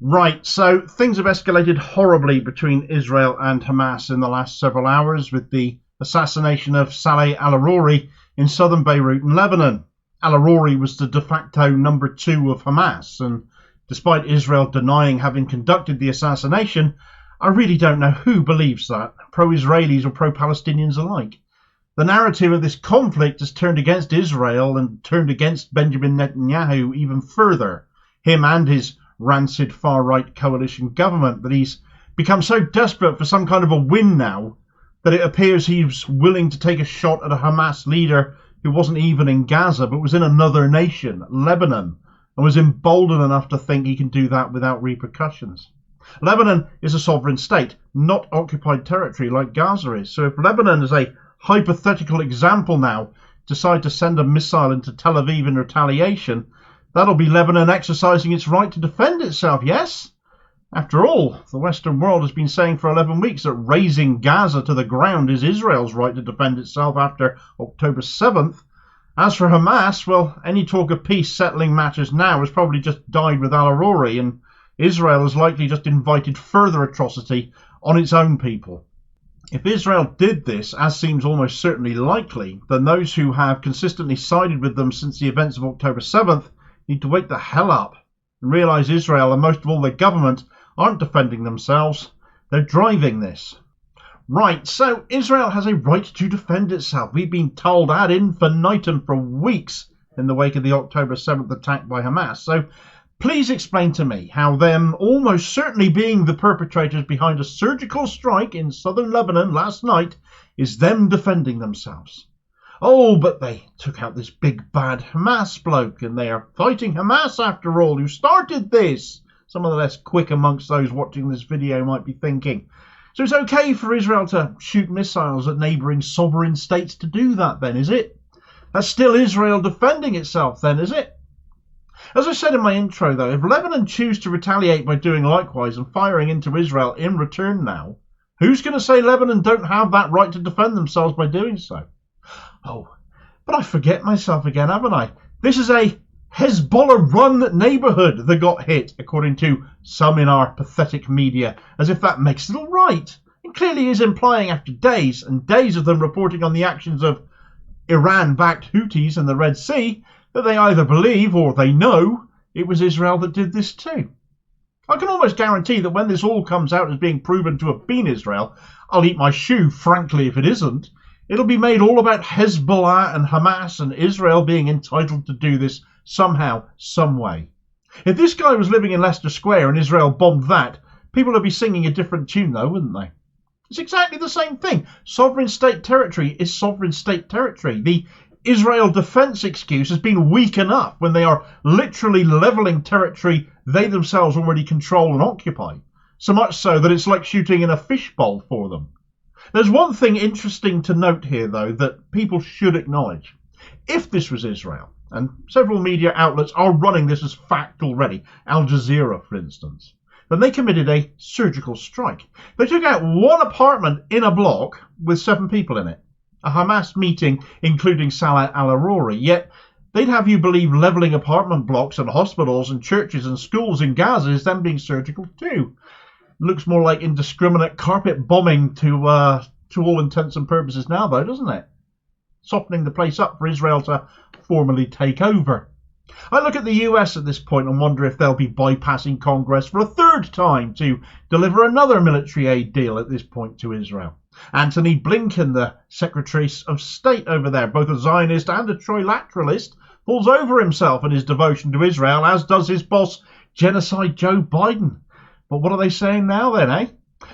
Right, so things have escalated horribly between Israel and Hamas in the last several hours with the assassination of Saleh Al-Arouri in Southern Beirut in Lebanon. Al-Arouri was the de facto number 2 of Hamas, and despite Israel denying having conducted the assassination, I really don't know who believes that, pro-Israelis or pro-Palestinians alike. The narrative of this conflict has turned against Israel and turned against Benjamin Netanyahu even further, him and his rancid far-right coalition government, that he's become so desperate for some kind of a win now that it appears he's willing to take a shot at a Hamas leader who wasn't even in Gaza but was in another nation, Lebanon, and was emboldened enough to think he can do that without repercussions. Lebanon is a sovereign state, not occupied territory like Gaza is. So if Lebanon, as a hypothetical example now, decide to send a missile into Tel Aviv in retaliation, that'll be Lebanon exercising its right to defend itself, yes? After all, the Western world has been saying for 11 weeks that razing Gaza to the ground is Israel's right to defend itself after October 7th. As for Hamas, well, any talk of peace settling matters now has probably just died with Al-Arouri, and Israel has likely just invited further atrocity on its own people. If Israel did this, as seems almost certainly likely, then those who have consistently sided with them since the events of October 7th need to wake the hell up and realise Israel, and most of all their government, aren't defending themselves, they're driving this. Right, so Israel has a right to defend itself. We've been told ad infinitum for weeks in the wake of the October 7th attack by Hamas. So please explain to me how them almost certainly being the perpetrators behind a surgical strike in southern Lebanon last night is them defending themselves. Oh, but they took out this big bad Hamas bloke, and they are fighting Hamas after all, who started this. Some of the less quick amongst those watching this video might be thinking. So it's okay for Israel to shoot missiles at neighbouring sovereign states to do that then, is it? That's still Israel defending itself then, is it? As I said in my intro though, if Lebanon choose to retaliate by doing likewise and firing into Israel in return now, who's going to say Lebanon don't have that right to defend themselves by doing so? Oh, but I forget myself again, haven't I? This is a Hezbollah-run neighbourhood that got hit, according to some in our pathetic media, as if that makes it all right. It clearly is implying after days and days of them reporting on the actions of Iran-backed Houthis in the Red Sea that they either believe or they know it was Israel that did this too. I can almost guarantee that when this all comes out as being proven to have been Israel, I'll eat my shoe, frankly, if it isn't. It'll be made all about Hezbollah and Hamas and Israel being entitled to do this somehow, some way. If this guy was living in Leicester Square and Israel bombed that, people would be singing a different tune though, wouldn't they? It's exactly the same thing. Sovereign state territory is sovereign state territory. The Israel defence excuse has been weak enough when they are literally levelling territory they themselves already control and occupy. So much so that it's like shooting in a fishbowl for them. There's one thing interesting to note here though that people should acknowledge. If this was Israel, and several media outlets are running this as fact already, Al Jazeera for instance, then they committed a surgical strike. They took out one apartment in a block with 7 people in it. A Hamas meeting including Saleh Al-Arouri, yet they'd have you believe levelling apartment blocks and hospitals and churches and schools in Gaza is them being surgical too. Looks more like indiscriminate carpet bombing to all intents and purposes now though, doesn't it? Softening the place up for Israel to formally take over. I look at the US at this point and wonder if they'll be bypassing Congress for a third time to deliver another military aid deal at this point to Israel. Antony Blinken, the Secretary of State over there, both a Zionist and a trilateralist, falls over himself in his devotion to Israel, as does his boss, Genocide Joe Biden. But what are they saying now then, eh?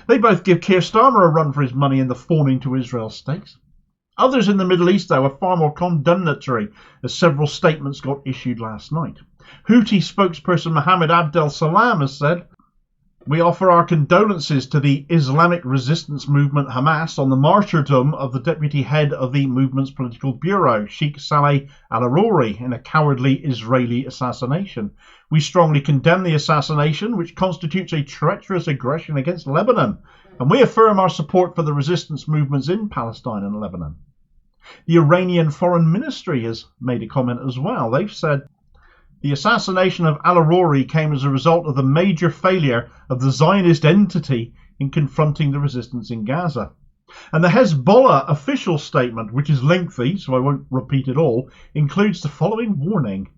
They both give Keir Starmer a run for his money in the fawning to Israel stakes. Others in the Middle East, though, are far more condemnatory, as several statements got issued last night. Houthi spokesperson Mohammed Abdel Salam has said, "We offer our condolences to the Islamic resistance movement Hamas on the martyrdom of the deputy head of the movement's political bureau, Sheikh Saleh Al-Arouri, in a cowardly Israeli assassination. We strongly condemn the assassination, which constitutes a treacherous aggression against Lebanon, and we affirm our support for the resistance movements in Palestine and Lebanon." The Iranian Foreign Ministry has made a comment as well. They've said, The assassination of Al-Arouri came as a result of the major failure of the Zionist entity in confronting the resistance in Gaza. And the Hezbollah official statement, which is lengthy, so I won't repeat it all, includes the following warning.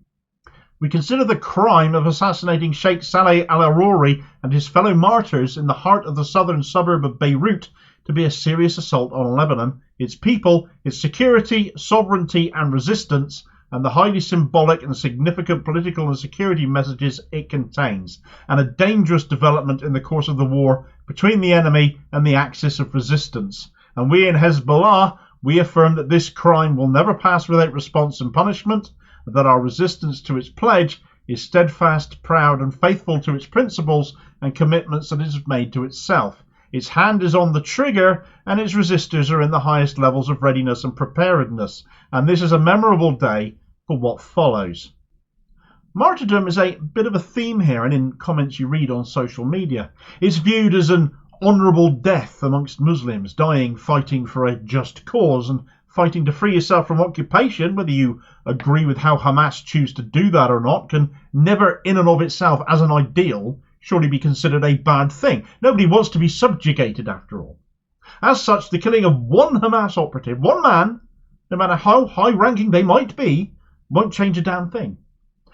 We consider the crime of assassinating Sheikh Saleh Al-Arouri and his fellow martyrs in the heart of the southern suburb of Beirut to be a serious assault on Lebanon, its people, its security, sovereignty and resistance, and the highly symbolic and significant political and security messages it contains, and a dangerous development in the course of the war between the enemy and the axis of resistance. And we in Hezbollah, we affirm that this crime will never pass without response and punishment, and that our resistance to its pledge is steadfast, proud and faithful to its principles and commitments that it has made to itself. Its hand is on the trigger, and its resistors are in the highest levels of readiness and preparedness. And this is a memorable day for what follows. Martyrdom is a bit of a theme here, and in comments you read on social media. It's viewed as an honourable death amongst Muslims, dying fighting for a just cause and fighting to free yourself from occupation. Whether you agree with how Hamas choose to do that or not can never in and of itself as an ideal surely be considered a bad thing. Nobody wants to be subjugated after all. As such, the killing of one Hamas operative, one man, no matter how high-ranking they might be, won't change a damn thing.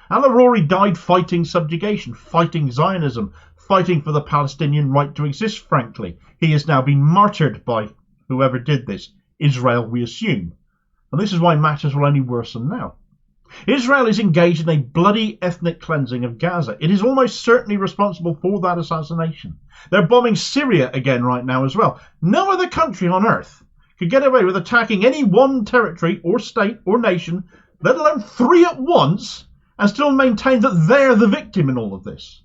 Al-Arouri died fighting subjugation, fighting Zionism, fighting for the Palestinian right to exist, frankly. He has now been martyred by whoever did this. Israel, we assume. And this is why matters will only worsen now. Israel is engaged in a bloody ethnic cleansing of Gaza. It is almost certainly responsible for that assassination. They're bombing Syria again right now as well. No other country on earth could get away with attacking any one territory or state or nation, let alone three at once, and still maintain that they're the victim in all of this.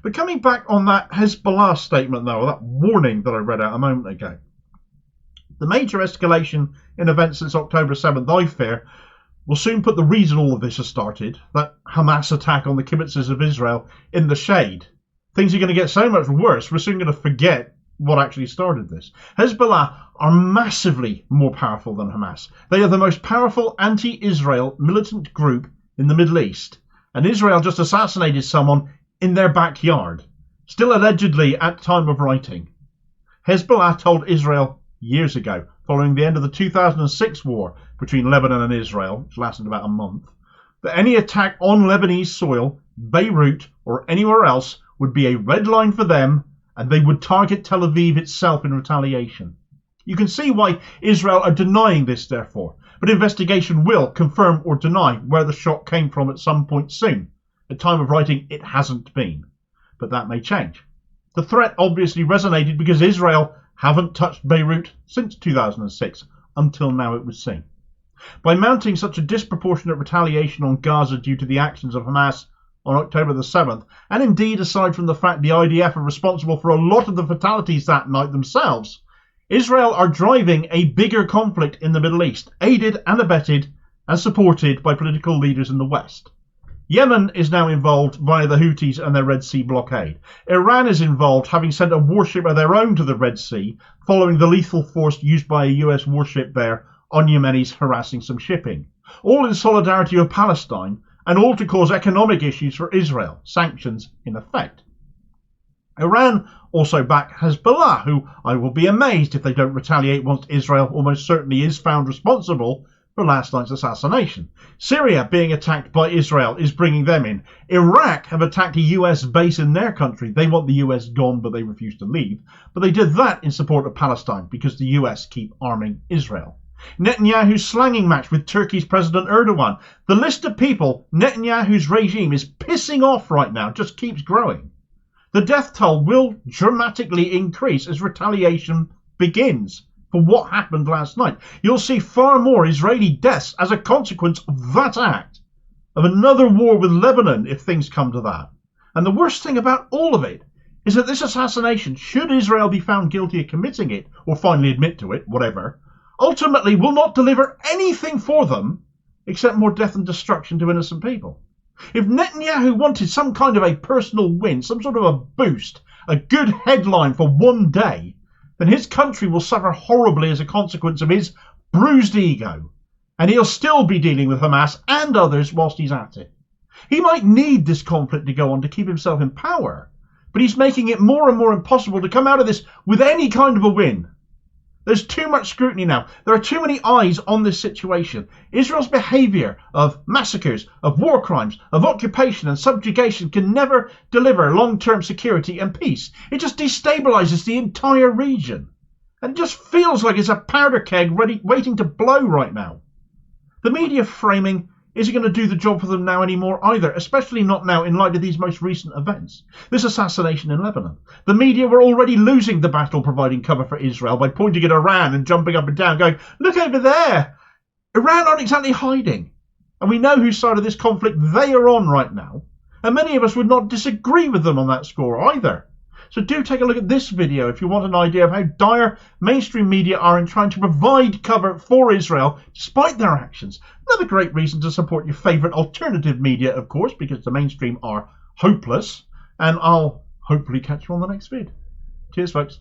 But coming back on that Hezbollah statement, though, that warning that I read out a moment ago, the major escalation in events since October 7th, I fear, will soon put the reason all of this has started, that Hamas attack on the kibbutzes of Israel, in the shade. Things are going to get so much worse, we're soon going to forget what actually started this. Hezbollah are massively more powerful than Hamas. They are the most powerful anti-Israel militant group in the Middle East, and Israel just assassinated someone in their backyard, still allegedly at time of writing. Hezbollah told Israel years ago, following the end of the 2006 war between Lebanon and Israel, which lasted about a month, that any attack on Lebanese soil, Beirut or anywhere else would be a red line for them, and they would target Tel Aviv itself in retaliation. You can see why Israel are denying this, therefore, but investigation will confirm or deny where the shot came from at some point soon. At time of writing, it hasn't been, but that may change. The threat obviously resonated because Israel haven't touched Beirut since 2006, until now it was seen. By mounting such a disproportionate retaliation on Gaza due to the actions of Hamas on October the 7th, and indeed aside from the fact the IDF are responsible for a lot of the fatalities that night themselves, Israel are driving a bigger conflict in the Middle East, aided and abetted and supported by political leaders in the West. Yemen is now involved via the Houthis and their Red Sea blockade. Iran is involved, having sent a warship of their own to the Red Sea, following the lethal force used by a US warship there on Yemenis harassing some shipping. All in solidarity with Palestine, and all to cause economic issues for Israel, sanctions in effect. Iran also back Hezbollah, who I will be amazed if they don't retaliate once Israel almost certainly is found responsible for last night's assassination. Syria being attacked by Israel is bringing them in. Iraq have attacked a US base in their country. They want the US gone, but they refuse to leave. But they did that in support of Palestine because the US keep arming Israel. Netanyahu's slanging match with Turkey's President Erdogan. The list of people Netanyahu's regime is pissing off right now just keeps growing. The death toll will dramatically increase as retaliation begins for what happened last night. You'll see far more Israeli deaths as a consequence of that act, of another war with Lebanon if things come to that. And the worst thing about all of it is that this assassination, should Israel be found guilty of committing it, or finally admit to it, whatever, ultimately will not deliver anything for them except more death and destruction to innocent people. If Netanyahu wanted some kind of a personal win, some sort of a boost, a good headline for one day, then his country will suffer horribly as a consequence of his bruised ego, and he'll still be dealing with Hamas and others whilst he's at it. He might need this conflict to go on to keep himself in power, but he's making it more and more impossible to come out of this with any kind of a win. There's too much scrutiny now. There are too many eyes on this situation. Israel's behaviour of massacres, of war crimes, of occupation and subjugation can never deliver long-term security and peace. It just destabilises the entire region. And it just feels like it's a powder keg ready, waiting to blow right now. The media framing isn't going to do the job for them now anymore either, especially not now in light of these most recent events. This assassination in Lebanon. The media were already losing the battle providing cover for Israel by pointing at Iran and jumping up and down going, look over there. Iran aren't exactly hiding. And we know whose side of this conflict they are on right now. And many of us would not disagree with them on that score either. So do take a look at this video if you want an idea of how dire mainstream media are in trying to provide cover for Israel despite their actions. Another great reason to support your favourite alternative media, of course, because the mainstream are hopeless. And I'll hopefully catch you on the next vid. Cheers, folks.